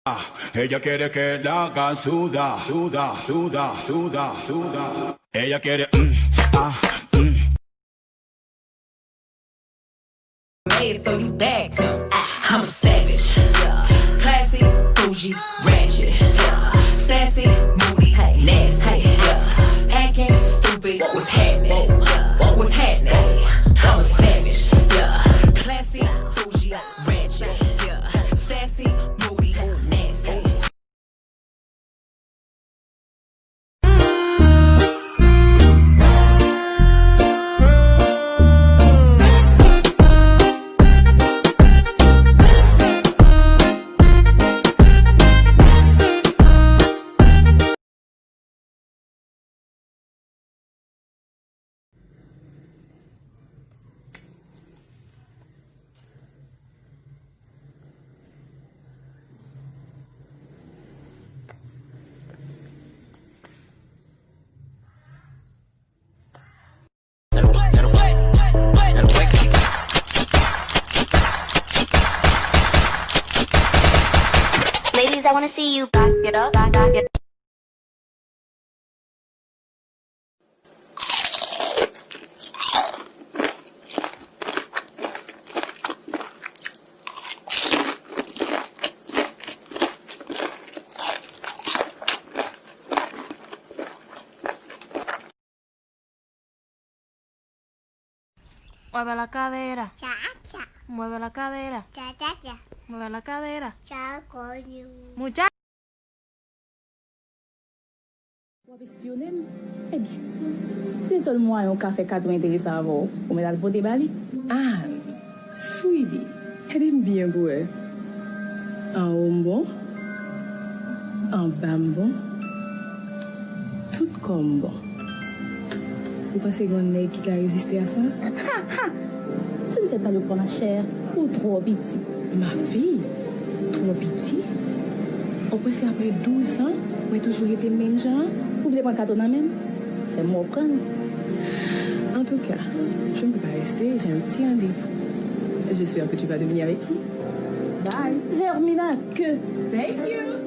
Ella quiere que la hagan suda, suda, suda, suda, suda. Ella quiere So you back up. I'm a savage. Classy, bougie, ratchet. Sassy, moody, nasty. Acting stupid. What's happening? What's happening? I'm a savage. Classy, bougie, ratchet. Sassy, moody, nasty. Ladies, I want to see you back it up, back it up. Mueve la cadera, Cha, cha, mueve la cadera, cha, cha, cha, mueve la cadera. cha, coño. Muchacho. Ou ap espionem? Ebyen, se sol mwa yon kafe kat ou enteresan avon, ou men al pote bali? Ah, sweetie, elle aime bien boire. An ou mbon, an bam bon, tout kom bon. Ou pase yon neg ki ka reziste a sa? Tu ne fais pas le prendre cher ou trop petit. Ma fille, trop piti? Ou pase apre 12 ans, ou toujou ete men jan? Vous voulez prendre carton même? Fais-moi prendre. En tout cas, je ne peux pas rester, j'ai un petit rendez-vous. J'espère que tu vas devenir avec qui? Bye. Vermina que. Thank you.